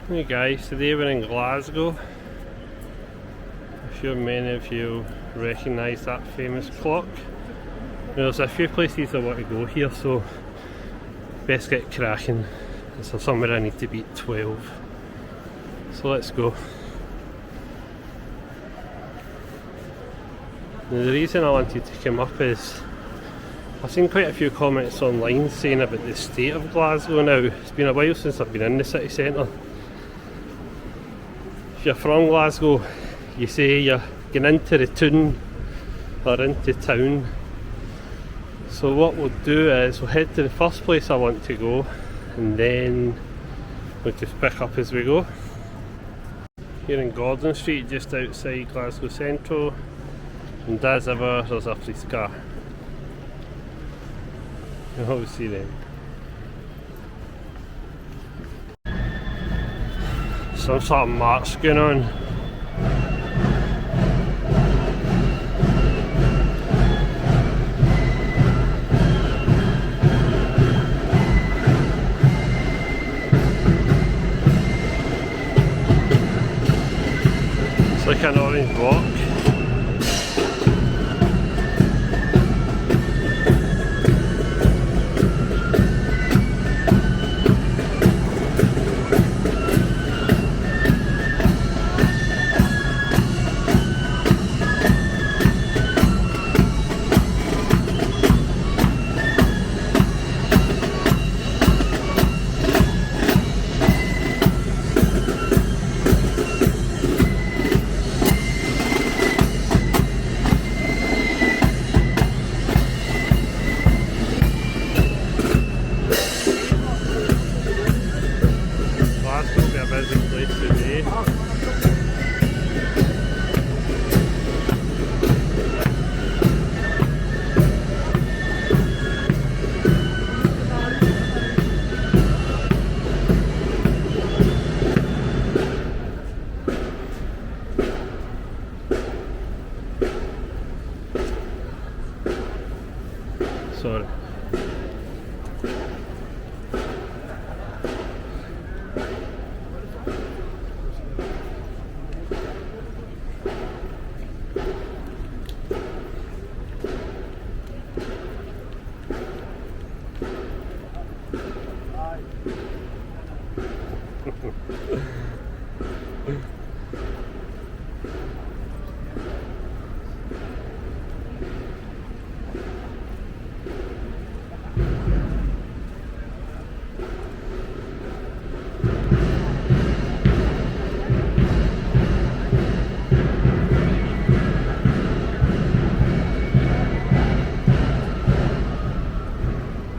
Hey guys, today we're in Glasgow. I'm sure many of you recognise that famous clock. There's a few places I want to go here, so best get cracking. So somewhere I need to beat 12. So let's go. Now, the reason I wanted to come up is I've seen quite a few comments online saying about the state of Glasgow now. It's been a while since I've been in the city centre. If you're from Glasgow, you say you're getting into the town or into town. So what we'll do is we'll head to the first place I want to go, and then we'll just pick up as we go. Here in Gordon Street, just outside Glasgow Centre, and as ever there's a police car. You'll always see them. Some sort of march going on. It's like an orange walk. Sorry.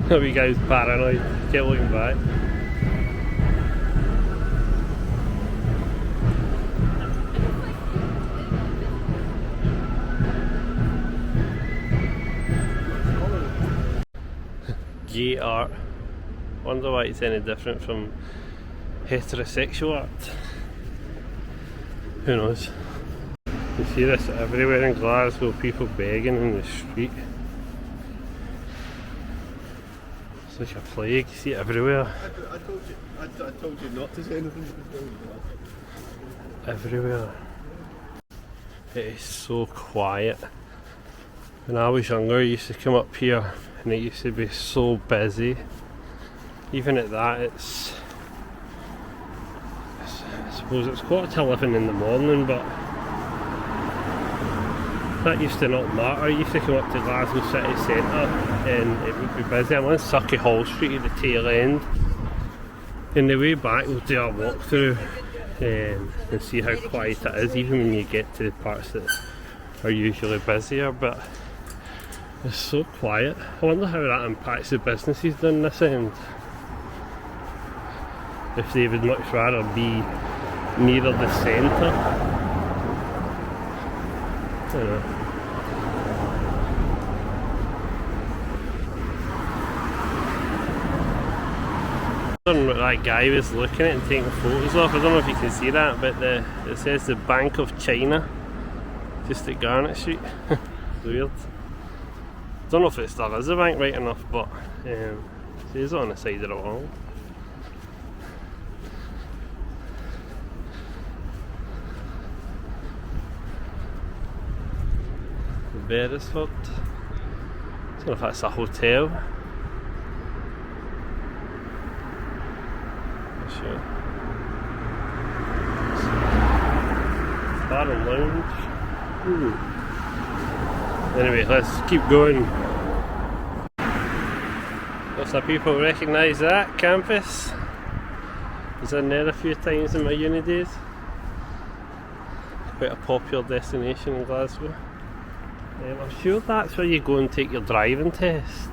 We guys paranoid, kept looking back. Gay art. Wonder why it's any different from heterosexual art. Who knows? You see this everywhere in Glasgow, people begging in the street. Like a plague, you see it everywhere. I told you not to say anything. Everywhere. It is so quiet. When I was younger, I used to come up here and it used to be so busy. Even at that, I suppose it's 11:15 in the morning, but that used to not matter. I used to come up to Glasgow City Centre and it would be busy. I'm on Circuit Hall Street at the tail end. In the way back we'll do a walk through and see how quiet it is, even when you get to the parts that are usually busier, but it's so quiet. I wonder how that impacts the businesses down this end. If they would much rather be nearer the centre. I don't know. I don't know what that guy was looking at and taking photos of. I don't know if you can see that, but it says the Bank of China just at Garnet Street. It's weird. I don't know if it still is a bank right enough, but it says it on the side of the wall. Beresford. I don't know if that's a hotel. Not sure. Bar and lounge. Anyway, let's keep going. Lots of people recognise that campus. I was in there a few times in my uni days. Quite a popular destination in Glasgow. I'm sure that's where you go and take your driving test.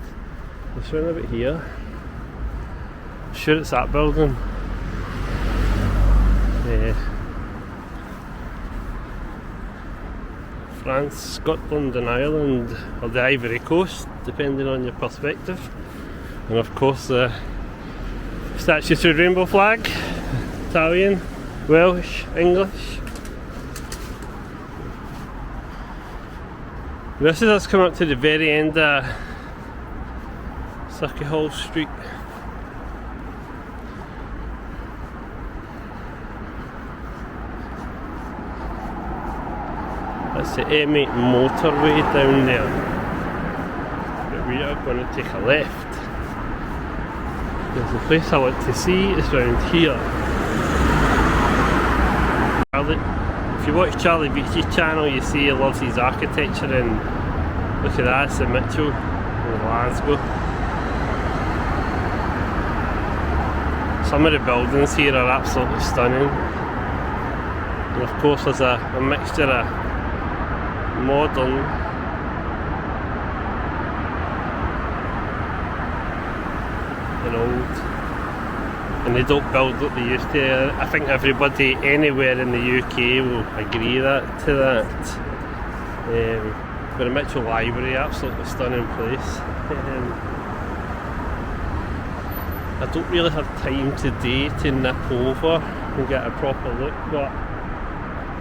It's round about here. I'm sure it's that building. France, Scotland and Ireland, or the Ivory Coast, depending on your perspective. And of course the statutory rainbow flag, Italian, Welsh, English. This is us coming up to the very end of Circuit Hall Street. That's the M8 motorway down there. But we are going to take a left. There's a place I want to see is round here. If you watch Charlie Beach's channel, you see he loves his architecture, and look at that, it's the Mitchell in Glasgow. Some of the buildings here are absolutely stunning. And of course there's a mixture of modern and old. And they don't build what they used to. I think everybody anywhere in the UK will agree to that. But the Mitchell Library, absolutely stunning place. I don't really have time today to nip over and get a proper look, but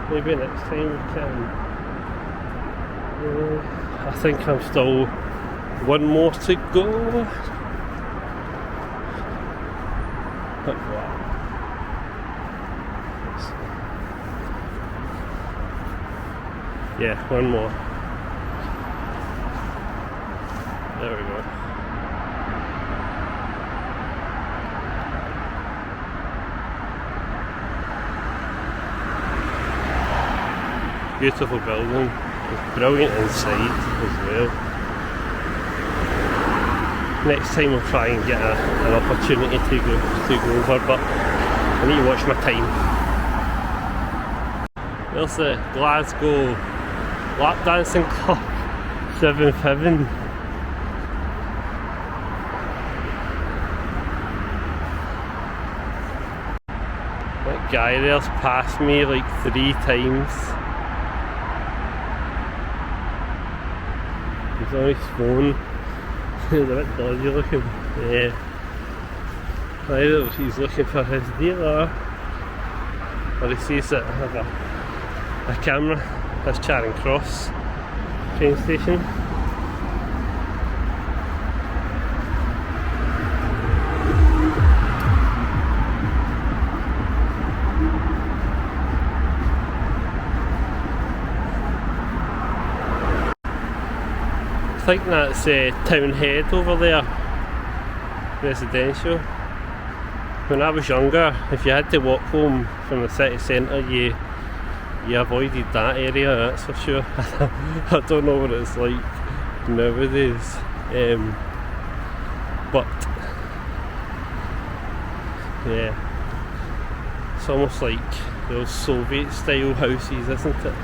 maybe next time we can. I think I'm still one more to go. Yeah, one more. There we go. Beautiful building. It's brilliant inside as well. Next time I'll try and get an opportunity to go over, but I need to watch my time. There's the Glasgow Lap Dancing Club, 7th Heaven. That guy there's passed me like 3 times. He's on his phone. He's a bit dodgy looking. Yeah. Either he's looking for his dealer, or he sees that I have a camera. That's Charing Cross train station. I think that's Town Head over there, residential. When I was younger, if you had to walk home from the city centre, you avoided that area, that's for sure. I don't know what it's like nowadays, but yeah, it's almost like those Soviet style houses, isn't it?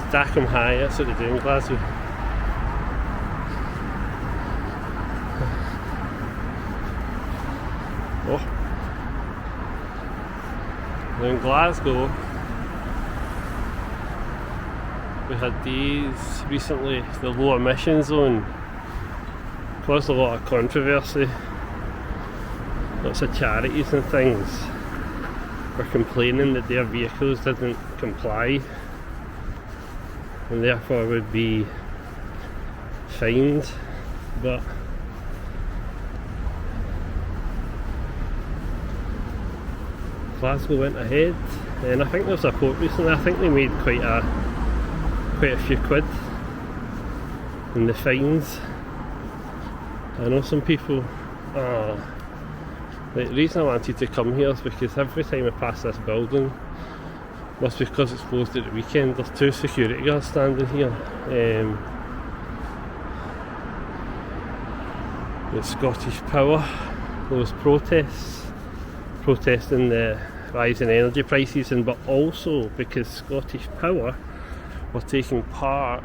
Stack them high, that's what they do in Glasgow. Oh. Now in Glasgow, we had these recently, the low emission zone. Caused a lot of controversy. Lots of charities and things were complaining that their vehicles didn't comply and therefore would be fined, but Glasgow went ahead, and I think there was a quote recently. I think they made quite a few quid and the fines. I know some people, the reason I wanted to come here is because every time I pass this building, must be because it's closed at the weekend, there's 2 security guards standing here. The Scottish Power, those protesting the rise in energy prices, but also because Scottish Power were taking part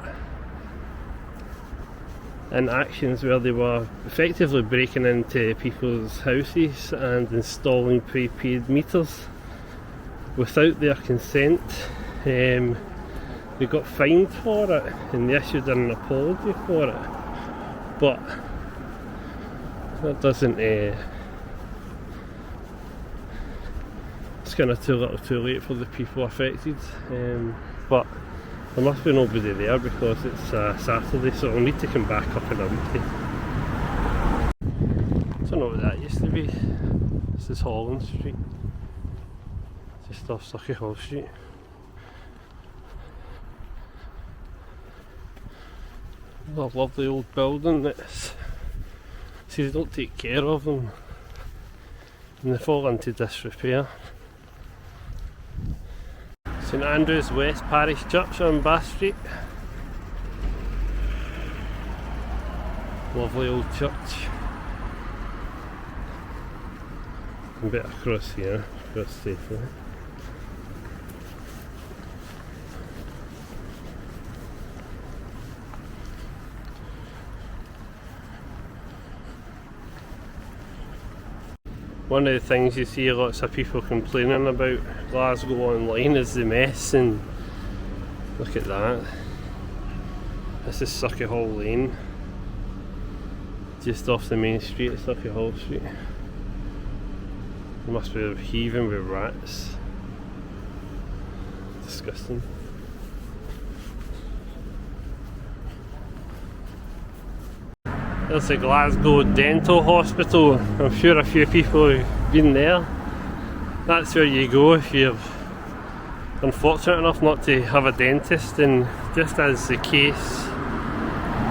in actions where they were effectively breaking into people's houses and installing prepaid meters without their consent. They got fined for it and they issued an apology for it, but that doesn't it's kind of too little too late for the people affected. But there must be nobody there because it's Saturday, so I'll need to come back up in a week. I don't know what that used to be. This is Holland Street, just off Sauchiehall Street. A lovely old building that's, see, they don't take care of them and they fall into disrepair. St Andrew's West Parish Church on Bath Street. Lovely old church. A bit across here, across safely. One of the things you see lots of people complaining about Glasgow online is the mess, and look at that. This is Sauchiehall Lane, just off the main street of Sauchiehall Street. It must be heaving with rats. Disgusting. There's the Glasgow Dental Hospital. I'm sure a few people have been there. That's where you go if you're unfortunate enough not to have a dentist, and just as the case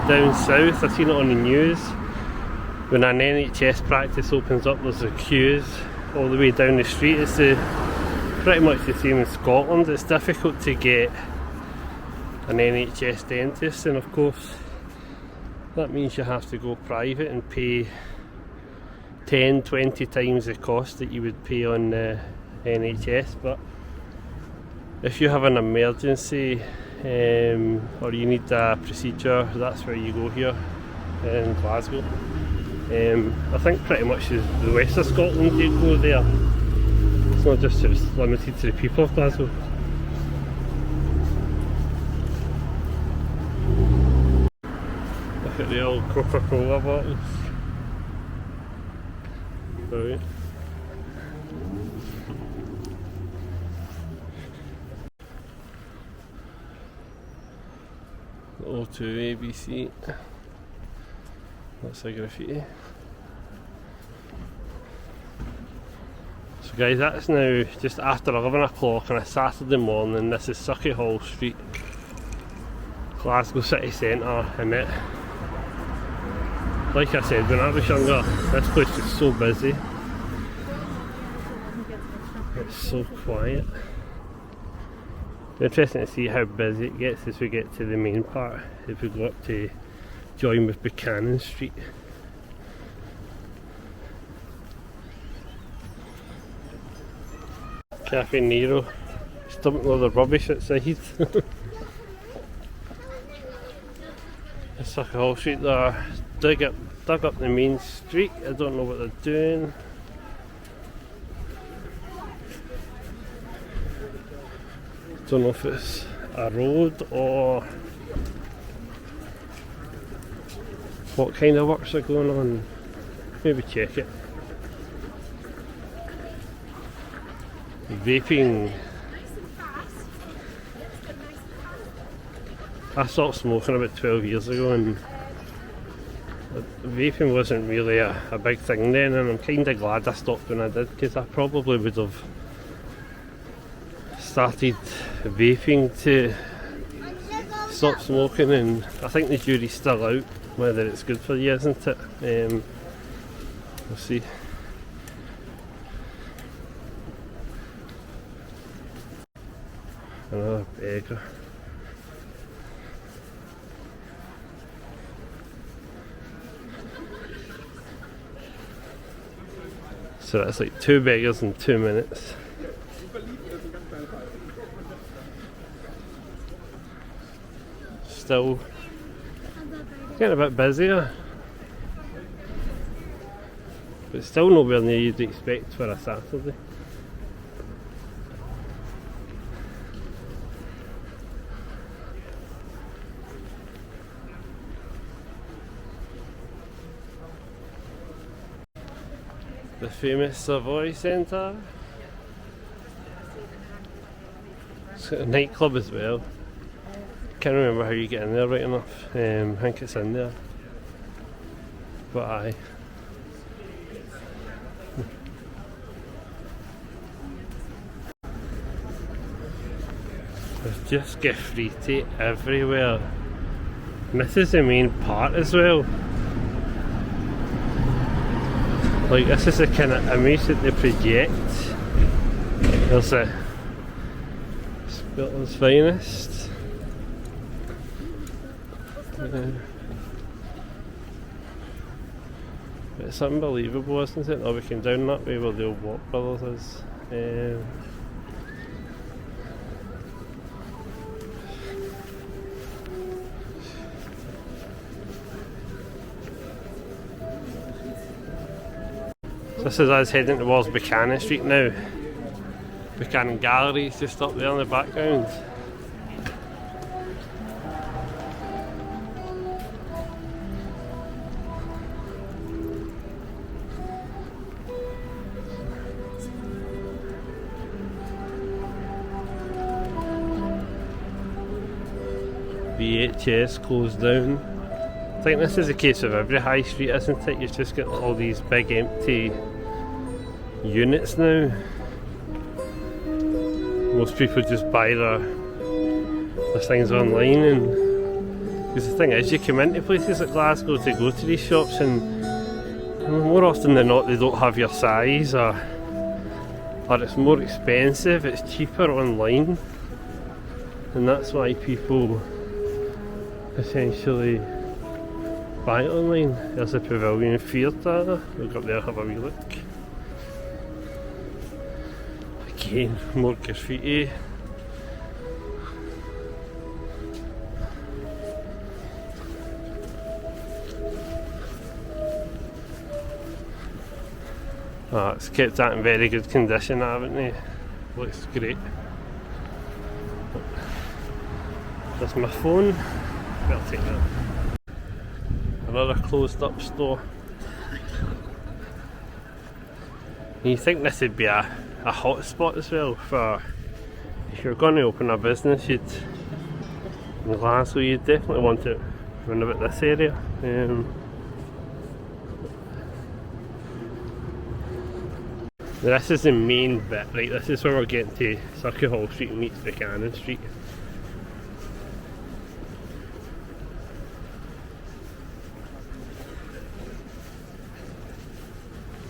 down south, I've seen it on the news, when an NHS practice opens up there's a queues all the way down the street. It's pretty much the same in Scotland. It's difficult to get an NHS dentist, and of course that means you have to go private and pay 10-20 times the cost that you would pay on the NHS. But if you have an emergency or you need a procedure, that's where you go here in Glasgow. I think pretty much the west of Scotland you go there. It's not just limited to the people of Glasgow. Look at the old Coca-Cola bottles. Brilliant. O2 ABC. That's a graffiti. So guys, that's now just after 11 o'clock on a Saturday morning. This is Sauchiehall Street, Glasgow City Centre, and it, like I said, when I was younger, this place was so busy. It's so quiet. Interesting to see how busy it gets as we get to the main part, if we go up to join with Buchanan Street. Cafe Nero, just dumping all the rubbish outside. Sauchiehall Street, they're dug up the main street. I don't know what they're doing. Don't know if it's a road or what kind of works are going on. Maybe check it. Vaping. I stopped smoking about 12 years ago, and vaping wasn't really a big thing then, and I'm kind of glad I stopped when I did, because I probably would have started vaping to stop smoking, and I think the jury's still out whether it's good for you, isn't it? We'll see. Another beggar. So that's like 2 beggars in 2 minutes. Still getting a bit busier, but still nowhere near you'd expect for a Saturday. The famous Savoy Centre. It's got a nightclub as well. Can't remember how you get in there right enough. I think it's in there. But aye. There's just graffiti everywhere. And this is the main part as well. Like, this is the kind of image that they project. There's a Scotland's finest. It's unbelievable, isn't it? Oh, we came down that way where the old Walk Brothers is. This is us heading towards Buchanan Street now. Buchanan Gallery is just up there in the background. VHS closed down. I think this is the case of every high street, isn't it? You've just got all these big empty units now. Most people just buy their things online, and because the thing is, you come into places like Glasgow to go to these shops, and more often than not they don't have your size, or it's more expensive, it's cheaper online, and that's why people essentially buy it online. There's a Pavilion Theatre. We'll go up there and have a wee look. Again, more graffiti. Oh, it's kept that in very good condition, haven't they? Looks great. There's my phone. I'll take that. Another closed up store. And you think this would be a hot spot as well for, if you're going to open a business in Glasgow, you'd definitely want to run about this area. This is the main bit, right? This is where we're getting to Circuit Hall Street meets Buchanan Street.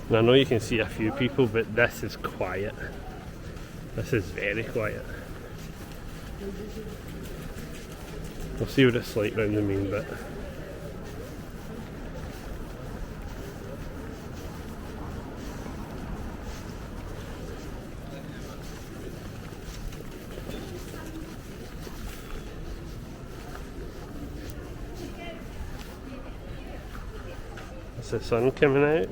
And I know you can see a few people, but this is quiet. This is very quiet. We'll see what it's like around the main bit. That's the sun coming out.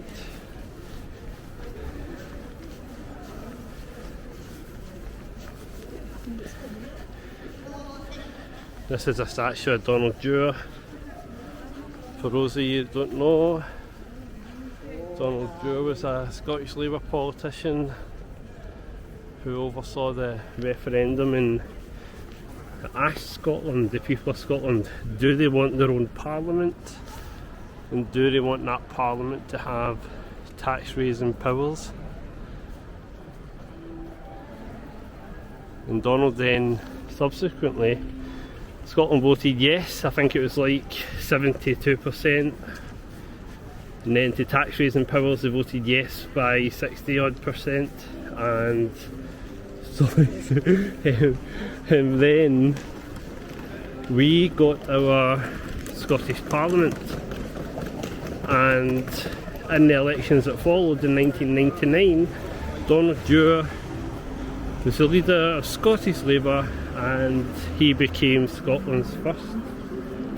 This is a statue of Donald Dewar. For those of you who don't know, Donald Dewar was a Scottish Labour politician who oversaw the referendum and asked Scotland, the people of Scotland, do they want their own parliament? And do they want that parliament to have tax raising powers? And Donald then subsequently Scotland voted yes. I think it was like 72%. And then to tax raising powers, they voted yes by 60 odd percent. And so and then we got our Scottish Parliament, and in the elections that followed in 1999, Donald Dewar was the leader of Scottish Labour, and he became Scotland's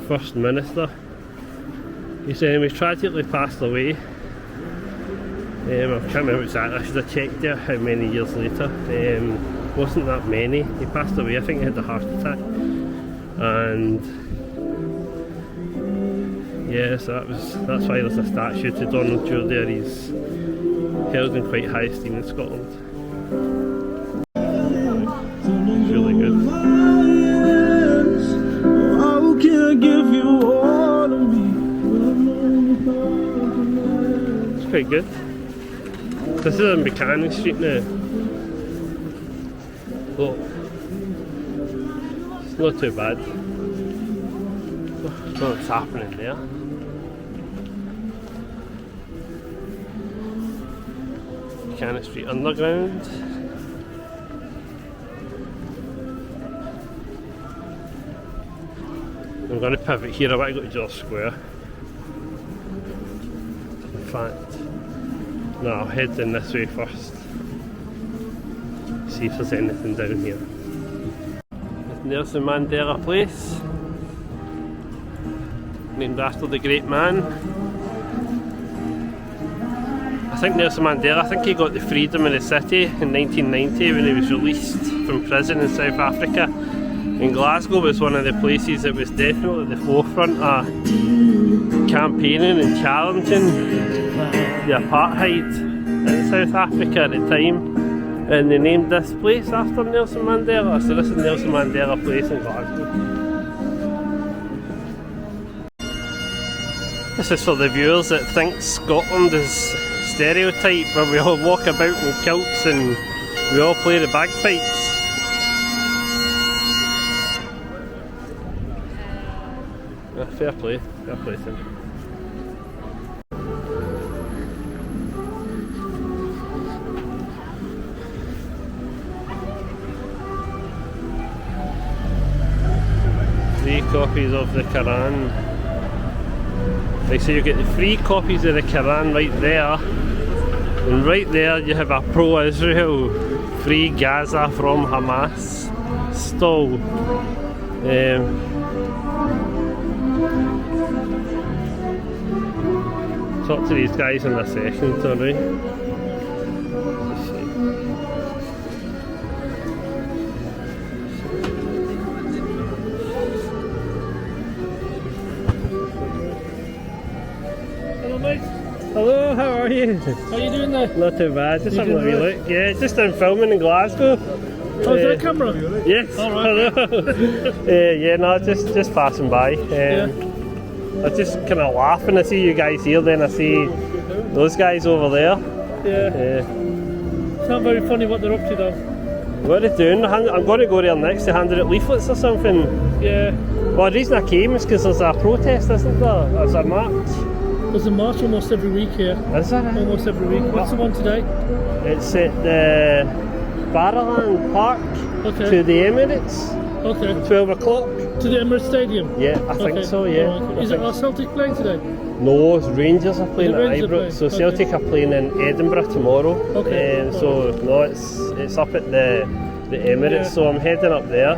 first minister. He tragically passed away. I can't remember exactly, I should have checked there how many years later. Wasn't that many. He passed away, I think he had a heart attack. And yeah, so that's why there's a statue to Donald Dewar there. He's held in quite high esteem in Scotland. It's really good. It's quite good. This is on Buchanan Street now. Look, it's not too bad. Don't know what's happening there. Buchanan Street Underground. I'm going to pivot here. I want to go to George Square. In fact, no, I'll head in this way first. See if there's anything down here. It's Nelson Mandela Place, named after the great man. I think Nelson Mandela, he got the freedom of the city in 1990 when he was released from prison in South Africa. And Glasgow was one of the places that was definitely at the forefront of campaigning and challenging the apartheid in South Africa at the time. And they named this place after Nelson Mandela, so this is Nelson Mandela Place in Glasgow. This is for the viewers that think Scotland is stereotype, where we all walk about in kilts and we all play the bagpipes. Fair play to him. 3 copies of the Quran. Right, so you get the 3 copies of the Quran right there, and right there you have a pro-Israel Free Gaza from Hamas stall. Talk to these guys in their sessions, alright? Hello mate. Hello, how are you? How are you doing there? Not too bad, just having a wee look. Yeah, just down filming in Glasgow. Oh, is that a camera? Yes, all right. Hello. Yeah, no, just passing by. Yeah. I just kind of laugh when I see you guys here, then I see those guys over there. Yeah. It's not very funny what they're up to though. What are they doing? I'm going to go there next to handing out leaflets or something. Yeah. Well, the reason I came is because there's a protest, isn't there? There's a march. There's a march almost every week here. Is there? Almost every week. What's the one today? It's at the Barrowland Park to the Emirates. Okay. 12 o'clock. To the Emirates Stadium? Yeah, I think so, yeah. Oh, okay. Is it our Celtic playing today? No, Rangers are playing at Rangers Ibrox. So Celtic are playing in Edinburgh tomorrow. Okay. So no, it's up at the Emirates. Yeah. So I'm heading up there.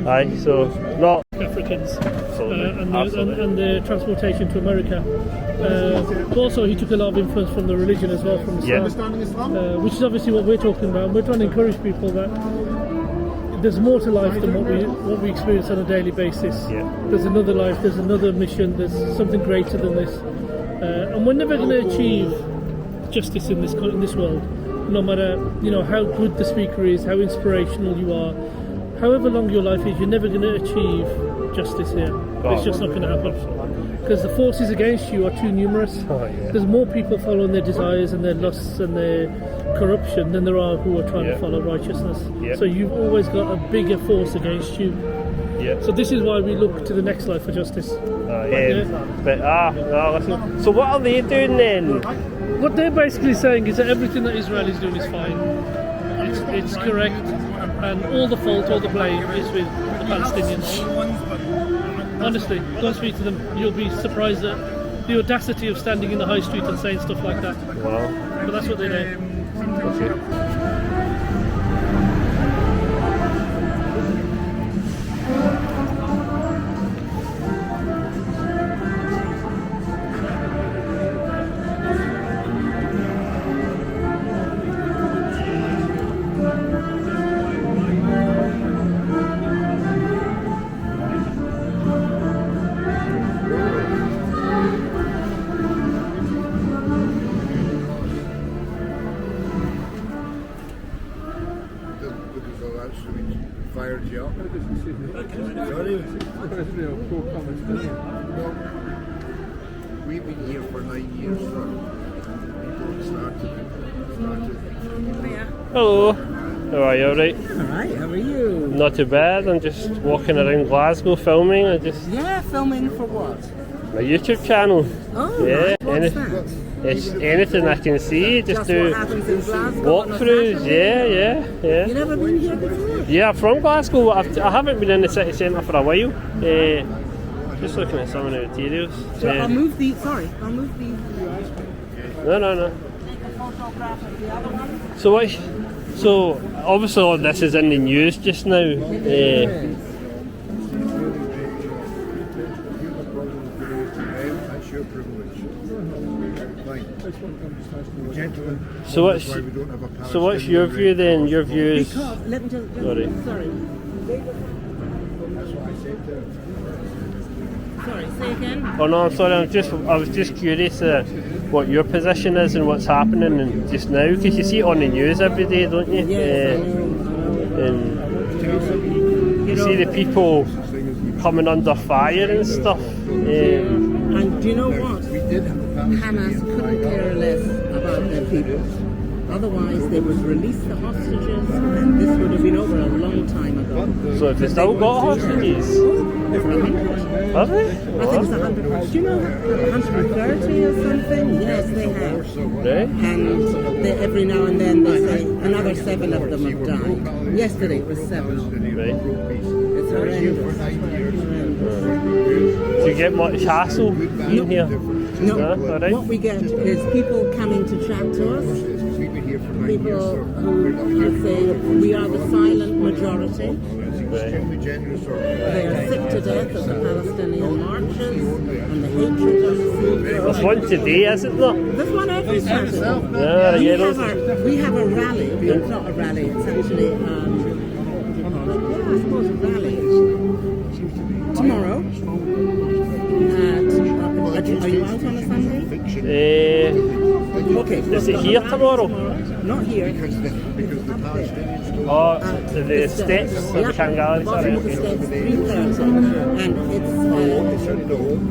Aye, so not Africans. Absolutely. And the transportation to America. Also, he took a lot of influence from the religion as well, from Islam, which is obviously what we're talking about. We're trying to encourage people that there's more to life than what we experience on a daily basis. Yeah. There's another life, there's another mission, there's something greater than this, and we're never going to achieve justice in this world, no matter how good the speaker is, how inspirational you are, however long your life is. You're never going to achieve justice here. It's just not going to happen, because the forces against you are too numerous. There's more people following their desires and their lusts and their corruption than there are who are trying to follow righteousness. So you've always got a bigger force against you, Yeah. So this is why we look to the next life for justice. Listen. So what are they doing then? What they're basically saying is that everything that Israel is doing is fine. It's correct, and all the fault, all the blame is with the Palestinians. Honestly, go and speak to them. You'll be surprised at the audacity of standing in the high street and saying stuff like that. Wow. But that's what they do. Okay. Fired you up. Sorry. We've been here for 9 years, sir. People started. Hello. How are you? All right? Alright, how are you? Not too bad. I'm just walking around Glasgow filming. Yeah, filming for what? My YouTube channel. Oh, Yeah, right. What's that? It's anything I can see. Just do what happens in Glasgow walkthroughs. on a Saturday? Yeah. You never been here before? Yeah, I'm from Glasgow. I haven't been in the city centre for a while. Just looking at some of the materials. So I'll move these. Sorry, I'll move these. No. Take a photograph of the other one. So obviously all this is in the news just now. That's your privilege. Fine. Gentlemen. So what's your view then? Your view is... Because let me just. Sorry. Sorry. That's what I said to him. Sorry. Say again. Oh no, I'm sorry. I was just curious what your position is and what's happening and just now, because you see it on the news every day, don't you? Yes, I know. And you see the people coming under fire and stuff. And do you know what? We did have the Hamas couldn't care less about their people. Otherwise, they would release the hostages, and this would have been over a long time ago. So if they still got hostages, Over 100. have they? I think it's 100. Do you know 130 or something? Yes, they have. Right. And every now and then they say another 7 of them have died. Yesterday it was 7. Right. It's horrendous. Do you get much hassle being here? No, All right. what we get is people coming to chat to us. We've been here for 9 years, People sir. who are saying we are the silent majority. Extremely generous, sir. They are sick to death of the Palestinian marches and the hatred of There's one today, isn't there? There's one every Saturday. Yeah, We yeah, have a rally. It's not a rally. It's actually what do you call it? Yeah, I suppose a rally tomorrow. Are you out on a Sunday? Okay. Is it here tomorrow? Not here. Because the Palestinians don't Oh, the steps of the Kangali, sorry. Bottom of the steps, 3:30, and it's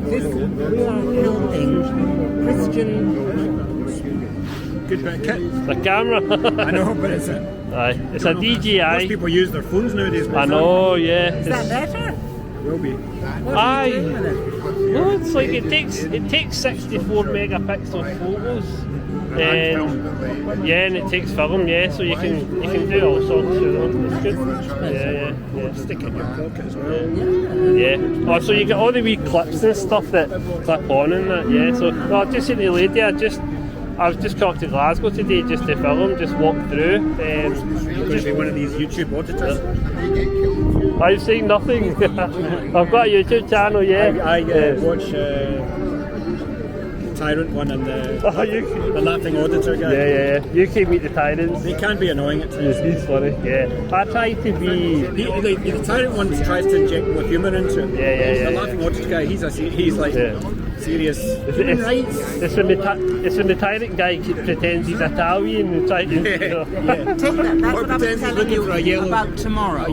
this. We are helping Christian. Good bit of kit. The camera. I know, but it's a Aye, it's a most DJI. people use their phones nowadays. I know, yeah. Is that better? Will be. What are Aye. you doing with it? No, it's like it takes 64 megapixel photos. Yeah, and it takes film, yeah, so you can do all sorts of them. It's good. Yeah. Stick it in your pocket as well. Yeah. Oh, so you get all the wee clips and stuff that clip on and that, yeah. So no, I just said to the lady, I was just come up to Glasgow today just to film, just walk through. You're going to be one of these YouTube auditors. I've seen nothing. I've got a YouTube channel, yeah. I watch Tyrant one and the laughing auditor guy. Yeah. You can meet the tyrants. They can be annoying at times. He's funny, yeah. I try to be... The Tyrant one tries to inject more humour into it. Yeah. The laughing auditor guy, he's like serious human rights. It's when the tyrant guy pretends he's Italian and tries to... Take that. That's what I was telling you about tomorrow.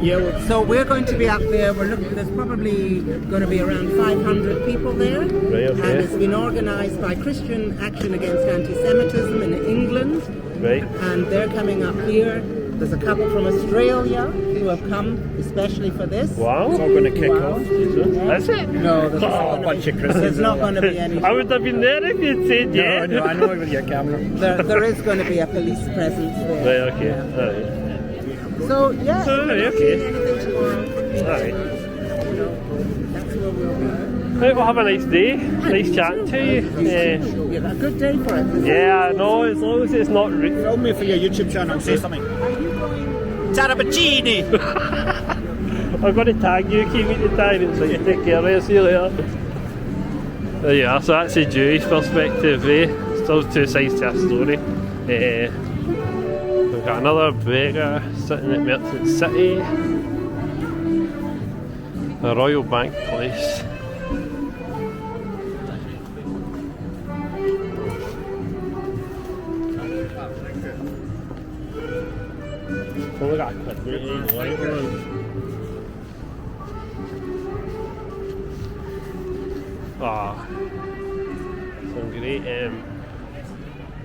So we're going to be up there. There's probably going to be around 500 people there. Right, okay. And it's been organised by Christian Action Against Anti-Semitism in England. Right. And they're coming up here There's a couple from Australia who have come especially for this. Wow. It's all going to kick Wow. off. Is it? No, there's, Oh, a bunch of Christmas. there's not going to be any. I would have been there if you'd said yeah. No, I know with your camera. There is going to be a police presence there. Right, okay. Yeah. Alright. So yeah, Oh, if we don't okay. see anything tomorrow, Alright. that's where we'll be. Right, well, have a nice day. Nice chatting to you. You've a good day for it. Yeah, I know, as long as it's not Film me for your YouTube channel. Say something. Are you going? Tarabacini! I'm going to tag you, keep me to tag it, so you take care of it, see you later. There you are, so that's a Jewish perspective, eh? Still two sides to a story. We've got another beggar sitting at Merchant City. The Royal Bank Place. Oh, we got a great light on. Ah, some great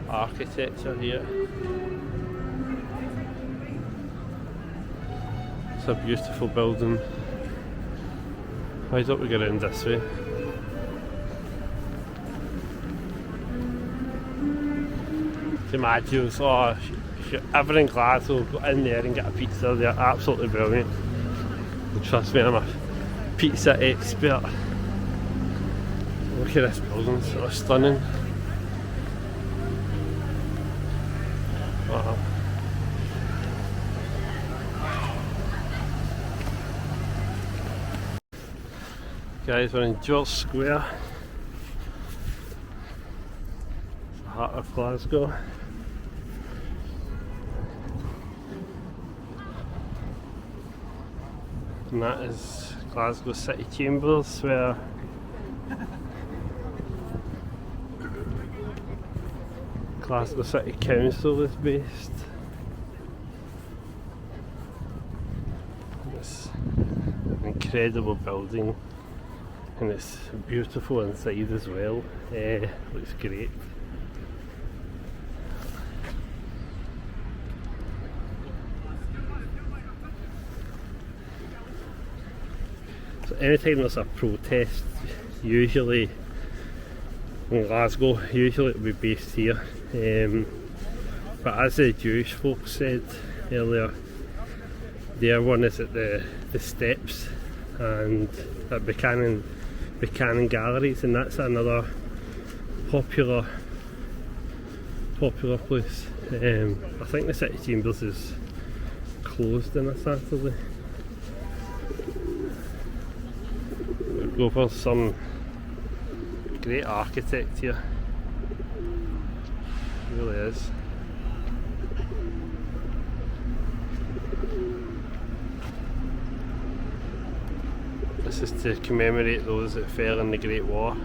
architecture here. It's a beautiful building. Why don't we go around this way? Imagine, oh, ever in Glasgow, go in there and get a pizza, they're absolutely brilliant. And trust me, I'm a pizza expert. Look at this building, it's so stunning. Wow. Guys, we're in George Square, the heart of Glasgow. And that is Glasgow City Chambers, where Glasgow City Council is based. It's an incredible building, and it's beautiful inside as well. Looks great. So anytime there's a protest, usually in Glasgow, usually it'll be based here. But as the Jewish folks said earlier, their one is at the steps and at Buchanan Galleries, and that's another popular place. I think the City Chambers is closed on a Saturday. We'll go for some great architect here. It really is. This is to commemorate those that fell in the Great War,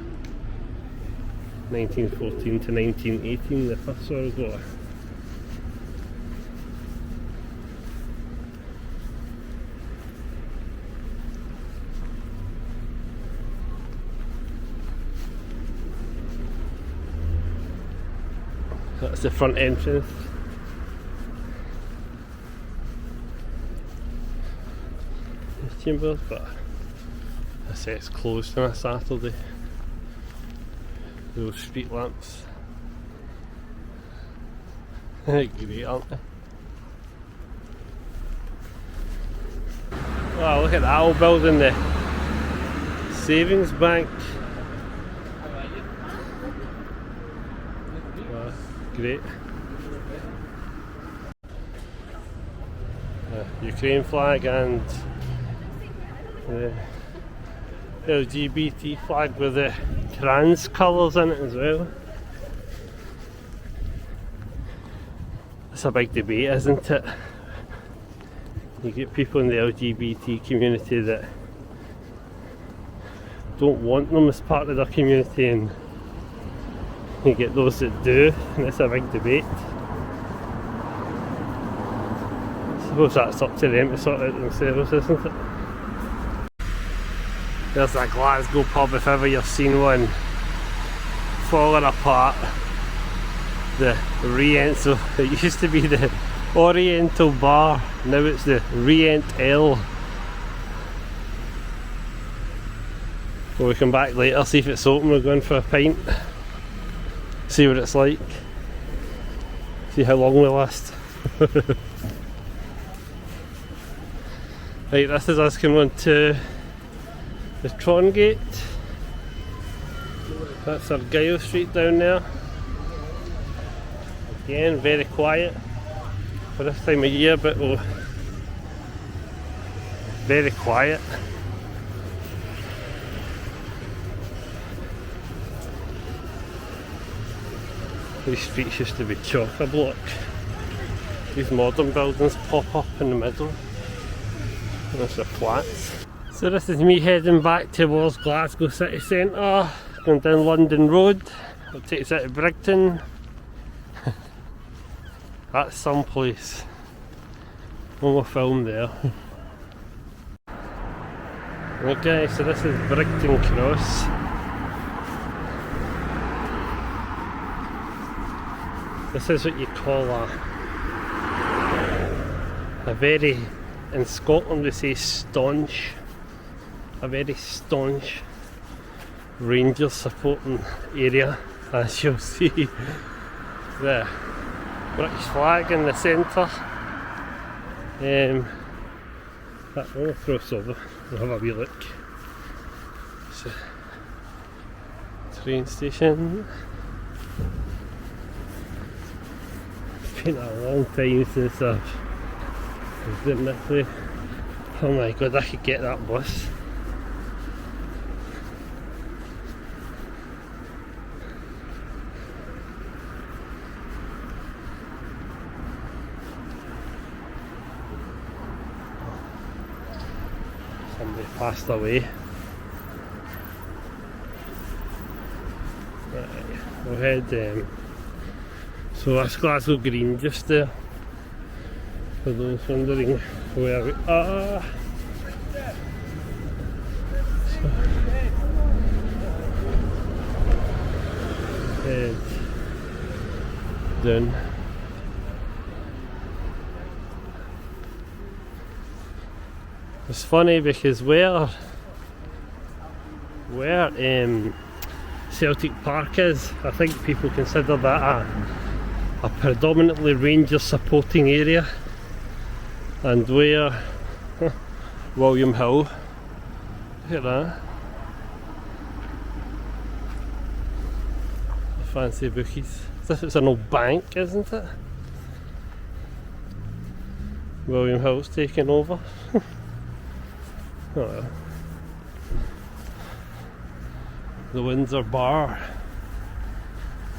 1914 to 1918, the First World War. That's the front entrance. This chambers, but I say it's closed on a Saturday. Those street lamps. Great, aren't they? Wow, look at that old building, the Savings Bank. Wow, great. Ukraine flag and the LGBT flag with the trans colours in it as well. It's a big debate, isn't it? You get people in the LGBT community that don't want them as part of their community, and you get those that do, and it's a big debate. I suppose that's up to them to sort out themselves, isn't it? There's a Glasgow pub, if ever you've seen one, falling apart. The re-enso, it used to be the Oriental bar, now it's the Rient L. We'll come back later, see if it's open. We're going for a pint, see what it's like, see how long we last. Right, this is us coming on to the Tron Gate. That's Argyle Street down there. Again, very quiet for this time of year, but very quiet. These streets used to be chock-a-block. These modern buildings pop up in the middle. There's the flats. So this is me heading back towards Glasgow City Centre, going down London Road. It takes us to Bridgeton. That's someplace. One more film there. Okay, so this is Bridgeton Cross. This is what you call a very, in Scotland we say staunch, a very staunch Rangers supporting area, as you'll see. The British flag in the centre. We'll cross over, we'll have a wee look. So, train station. It's been a long time since I've been this way. Oh my god, I could get that bus. Somebody passed away. Right, we'll head so that's Glasgow Green just there, for those wondering where we are. So, head down. It's funny because where Celtic Park is, I think people consider that a predominantly Rangers supporting area, and where William Hill, look at that, the fancy bookies, as if it's an old bank, isn't it? William Hill's taken over. Oh well. The Windsor Bar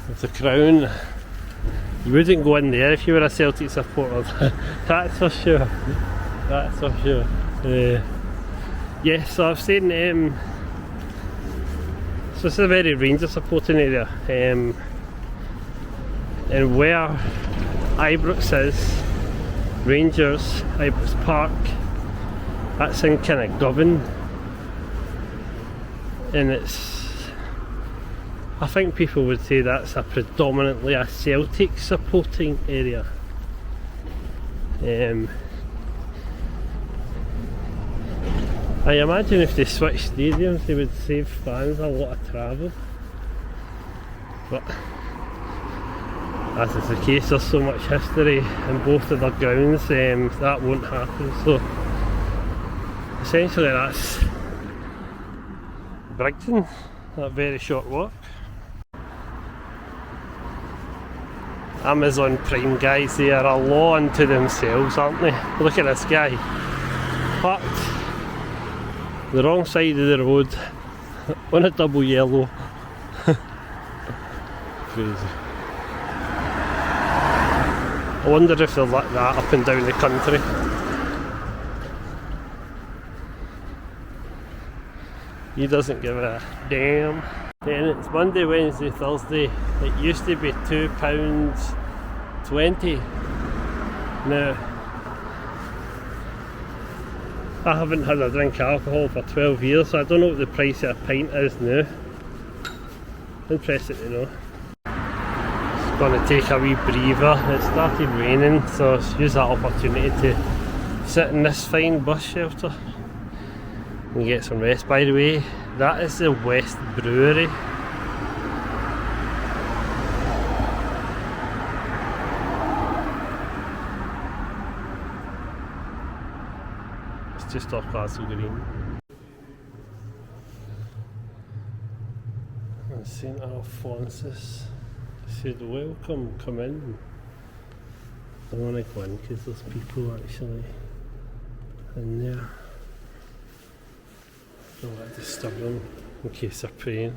with the Crown. You wouldn't go in there if you were a Celtic supporter. That's for sure. That's for sure. Yes, so I've seen so it's a very Rangers supporting area. And where Ibrox is, Rangers, Ibrox Park, that's in kind of Govan. And it's, I think people would say that's a predominantly a Celtic supporting area. I imagine if they switched stadiums they would save fans a lot of travel, but as is the case, there's so much history in both of their grounds, that won't happen. So essentially that's Bridgeton, that very short walk. Amazon Prime guys, they are a law unto themselves, aren't they? Look at this guy, parked the wrong side of the road on a double yellow. Crazy. I wonder if they'll let that up and down the country. He doesn't give a damn. Then it's Monday, Wednesday, Thursday. It used to be £2.20. Now, I haven't had a drink of alcohol for 12 years, so I don't know what the price of a pint is now. Interesting to know. going to take a wee breather. It started raining, so use that opportunity to sit in this fine bus shelter and get some rest. By the way, that is the West Brewery. It's just off Glasgow Green. And St Alphonsus said, welcome, come in. I don't want to go in because there's people actually in there. I don't want to disturb them in case they're praying.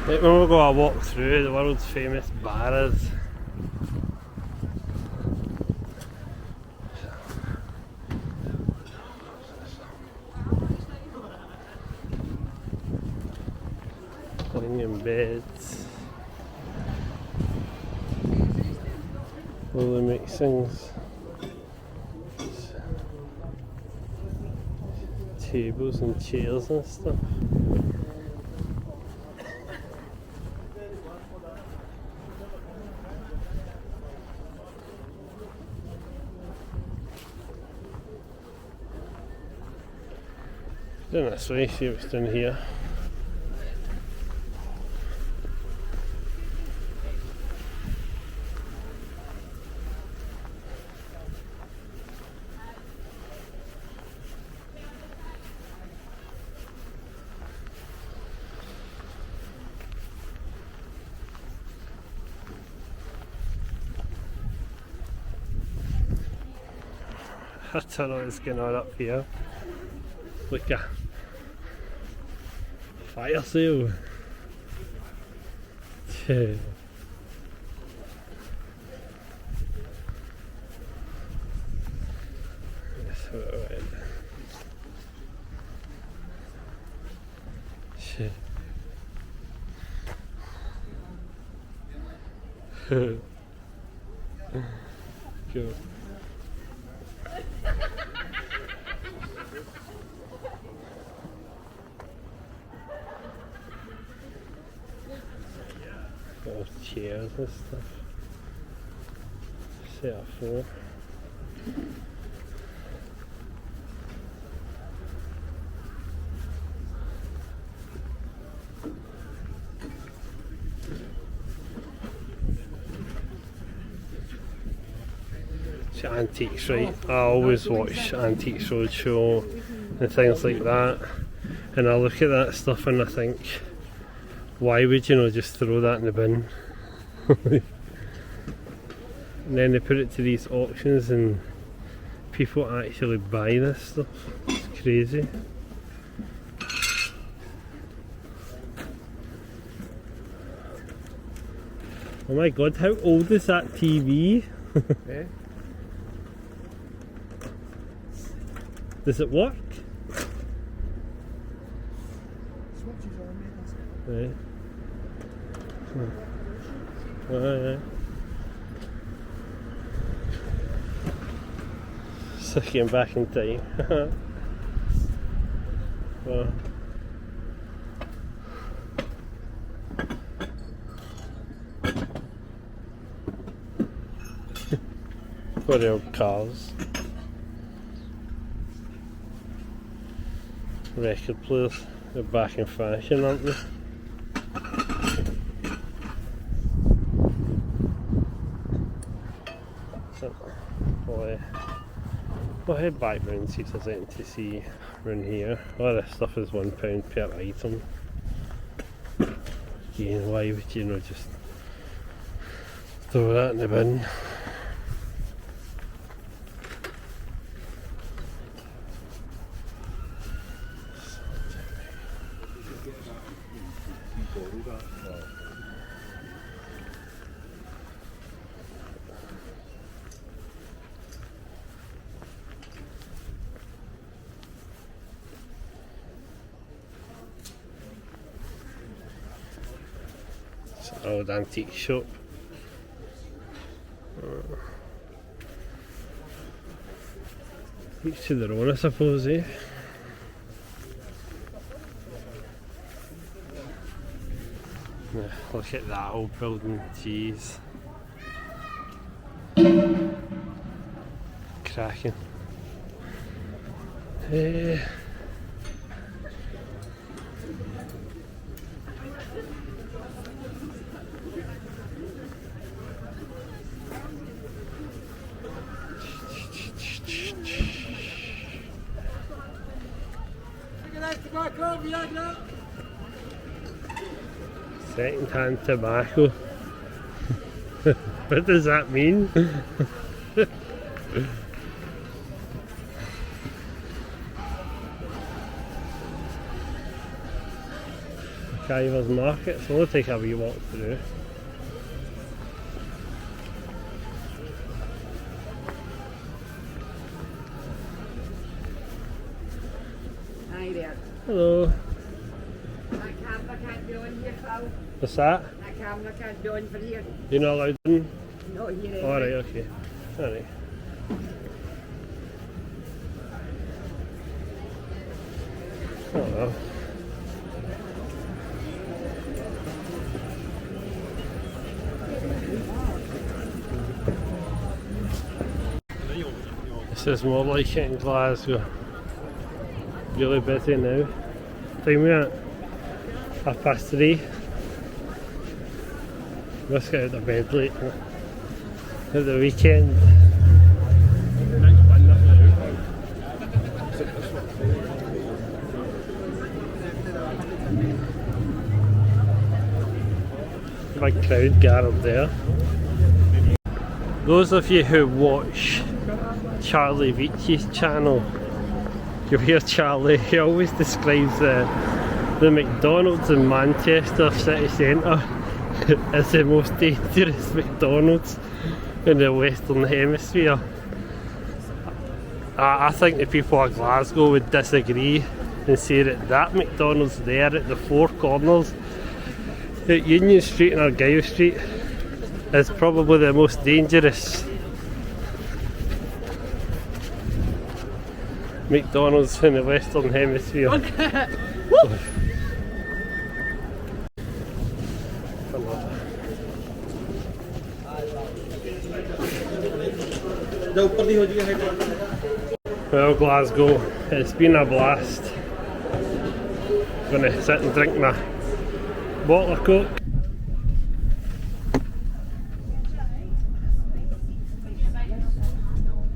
Right, we'll go a walk through the world's famous bars. Hanging beds. All the mixings. Tables and chairs and stuff. Down this way, see what's down here. I don't know what's going on up here. Look at fire sale. That's what I went. Shit. Cool. All chairs and stuff. Set up for. It's Antiques, right? I always watch Antiques Roadshow and things like that, and I look at that stuff and I think, why would you just throw that in the bin? And then they put it to these auctions and people actually buy this stuff. It's crazy. Oh my god, how old is that TV? Eh? Does it work? Right. Alright. Sucking back in time. Well. For the old cars. Record players, they're back in fashion, aren't they? So, we'll head back round and see if there's anything to see around here. All this stuff is £1 per item. Again, why would you just throw that in the bin? It's an old antique shop. Each to their own, I suppose, eh? Yeah, look at that old building, jeez. Cracking. Second-hand tobacco. What does that mean? Kivers Market, so we'll take a wee walk through. Hi there. Hello. That camera can't go in here, pal. What's that? That camera can't go in for here. You're not allowed in? No, here. Alright, okay. Alright. Oh well. This is more like it in Glasgow. Really busy now. Time we at? 3:30. Must get out of bed late at the weekend. Big crowd gathered there. Those of you who watch Charlie Veitch's channel, you'll hear Charlie, he always describes the McDonald's in Manchester City Centre as the most dangerous McDonald's in the Western Hemisphere. I think the people of Glasgow would disagree and say that McDonald's there at the Four Corners at Union Street and Argyle Street is probably the most dangerous McDonald's in the Western Hemisphere. Okay. Well, Glasgow, it's been a blast. Gonna sit and drink my bottle of Coke